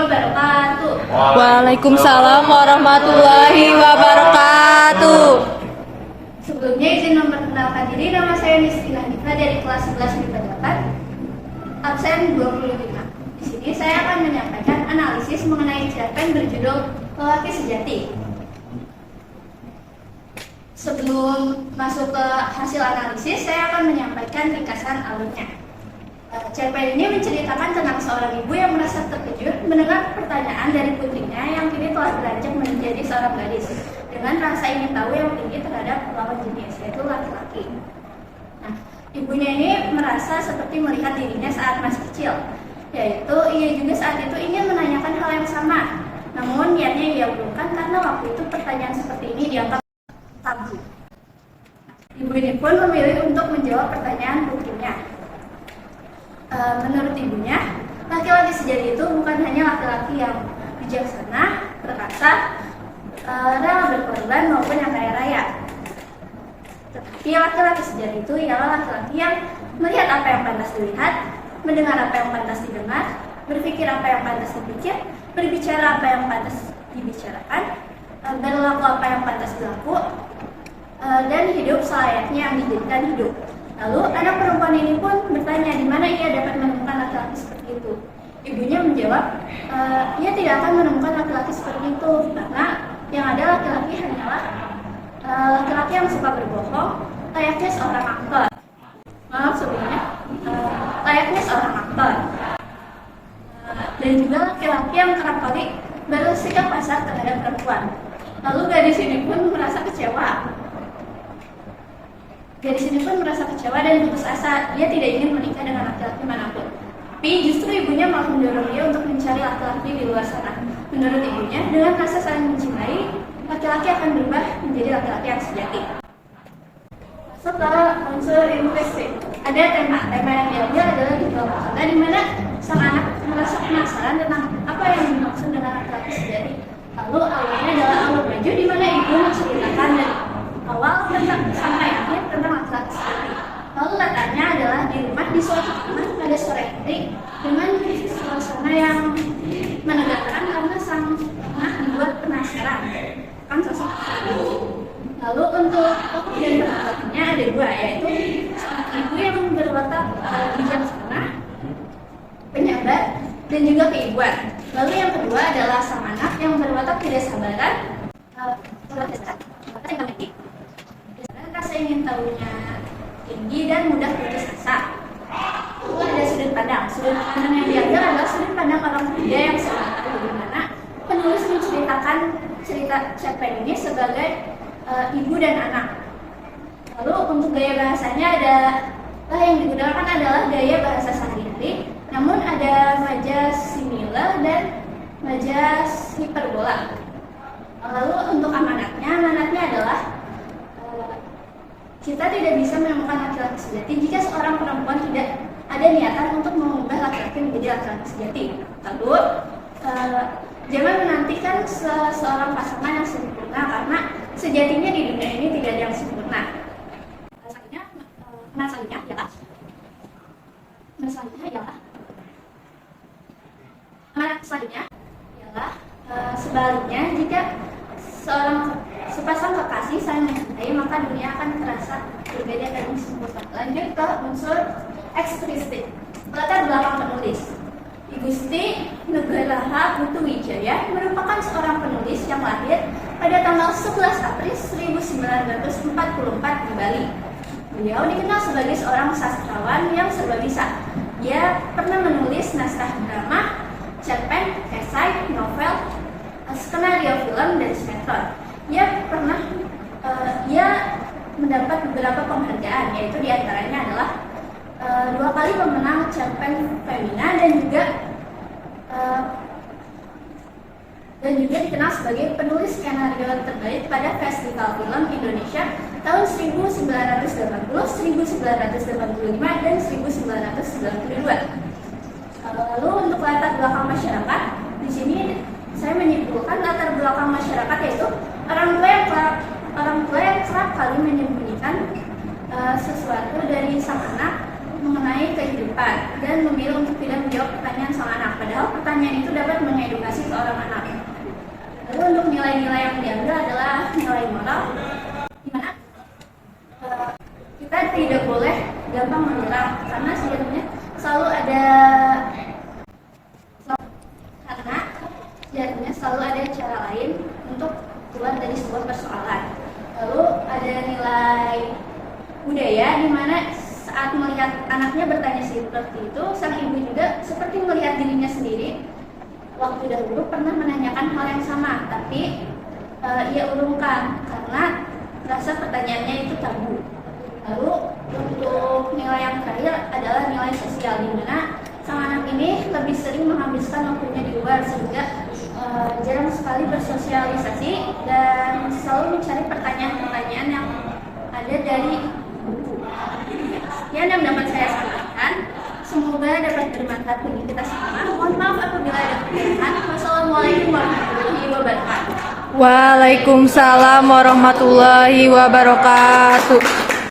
wabarakatuh. Waalaikumsalam warahmatullahi wabarakatuh. Sebelumnya izin memperkenalkan diri, nama saya Nistina Nifra dari kelas 11 MIPA 8, absen 25. Di sini saya akan menyampaikan analisis mengenai cerpen berjudul Lelaki Sejati. Sebelum masuk ke hasil analisis, saya akan menyampaikan ringkasan alurnya. Cerpen ini menceritakan tentang seorang ibu yang merasa terkejut mendengar pertanyaan dari putrinya yang kini telah beranjak menjadi seorang gadis dengan rasa ingin tahu yang tinggi terhadap lawan jenis, yaitu laki-laki. Nah, ibunya ini merasa seperti melihat dirinya saat masih kecil, yaitu ia juga saat itu ingin menanyakan hal yang sama. Namun niatnya ia urungkan karena waktu itu pertanyaan seperti ini dianggap tabu. Ibu ini pun memilih untuk menjawab pertanyaan putrinya. Menurut ibunya, laki-laki sejati itu bukan hanya laki-laki yang bijaksana, perkasa, rela berkorban maupun yang kaya raya. Tetapi laki-laki sejati itu ialah laki-laki yang melihat apa yang pantas dilihat, mendengar apa yang pantas didengar, berpikir apa yang pantas dipikir, berbicara apa yang pantas dibicarakan, berlaku apa yang pantas berlaku, dan hidup selayaknya yang dijadikan hidup. Lalu anak perempuan ini pun bertanya di mana ia dapat menemukan laki-laki seperti itu. Ibunya menjawab, ia tidak akan menemukan laki-laki seperti itu karena yang ada laki-laki hanyalah laki-laki yang suka berbohong, layaknya seorang aktor. Maaf sebelumnya, layaknya seorang aktor. Dan juga laki-laki yang kerap kali bersikap kasar terhadap perempuan. Lalu gadis ini pun merasa kecewa. Gadis ini pun merasa kecewa dan putus asa. Dia tidak ingin menikah dengan laki-laki manapun. Tapi justru ibunya malah mendorong dia untuk mencari laki-laki di luar sana. Menurut ibunya, dengan rasa saling mencintai, laki-laki akan berubah menjadi laki-laki yang sejati. Masuk ke unsur linguistik. Ada tema yang diambil adalah di bawah kata, di mana sang anak merasa penasaran tentang apa yang dimaksud dengan laki-laki sejati. Lalu awalnya adalah alur maju, di mana ibu menceritakan dari awal tentang sampai akhir tentang laki-laki sejati. Lalu latarnya adalah di rumah di suatu kamar pada sore hari dengan suasana yang menegangkan karena sang anak dibuat penasaran kan sosok ibu. Lalu untuk tokoh dan perantaranya ada dua, yaitu ibu yang berwatak bijaksana, penyabar, dan juga keibuan. Lalu yang kedua adalah sang anak yang berwatak tidak sabaran, rasa ingin tahunya tinggi dan mudah putus asa. Lalu ada sudut pandang. Sudut pandang yang diambil adalah sudut pandang orang ketiga yang sebenarnya bagaimana penulis menceritakan cerita cerpen ini sebagai ibu dan anak. Lalu untuk gaya bahasanya yang digunakan adalah gaya bahasa sehari-hari, namun ada majas simile dan majas hiperbola. Lalu untuk amanatnya adalah kita tidak bisa menemukan laki-laki sejati jika seorang perempuan tidak ada niatan untuk mengubah laki-laki menjadi laki-laki sejati. Lalu jangan menantikan seorang pasangan yang sempurna karena sejatinya di dunia ini tidak ada yang sempurna. Selanjutnya ialah sebaliknya, jika sepasang kekasih saling mencintai, maka dunia akan terasa berbeda dan sempurna. Lanjut ke unsur ekstristik. Latar belakang penulis. I Gusti Nugraha Putuwijaya merupakan seorang penulis yang lahir pada tanggal 11 April 1944 di Bali. Beliau dikenal sebagai seorang sastrawan yang serba bisa. Dia pernah menulis naskah drama, cerpen, esai, novel, skenario film, dan sinetron. Ia mendapat beberapa penghargaan, yaitu diantaranya adalah 2 kali pemenang cerpen Femina dan juga dikenal sebagai penulis skenario terbaik pada Festival Film Indonesia tahun 1980, 1985, dan 1992. Lalu untuk latar belakang masyarakat, di sini saya menyimpulkan latar belakang masyarakat yaitu orang tua yang kerap kali menyembunyikan sesuatu dari sang anak mengenai kehidupan dan memilih untuk tidak menjawab pertanyaan sang anak. Padahal pertanyaan itu dapat mengedukasi mengedukasi seorang anak. Lalu untuk nilai-nilai yang diambil adalah nilai moral, di mana kita tidak boleh gampang menyerah karena selalu ada cara lain untuk keluar dari sebuah persoalan. Lalu ada nilai budaya di mana saat melihat anaknya bertanya seperti itu, sang ibu juga seperti melihat dirinya sendiri. Waktu dahulu pernah menanyakan hal yang sama, tapi ia urungkan karena rasa pertanyaannya itu tabu. Lalu untuk nilai yang terakhir adalah nilai sosial, di mana sang anak ini lebih sering menghabiskan waktunya di luar sehingga jarang sekali bersosialisasi dan selalu mencari pertanyaan-pertanyaan yang ada dari buku. Sekian yang dapat saya sampaikan. Semoga dapat bermanfaat bagi kita semua. Mohon maaf apabila ada kekurangan. Wassalamualaikum warahmatullahi wabarakatuh. Waalaikumsalam warahmatullahi wabarakatuh.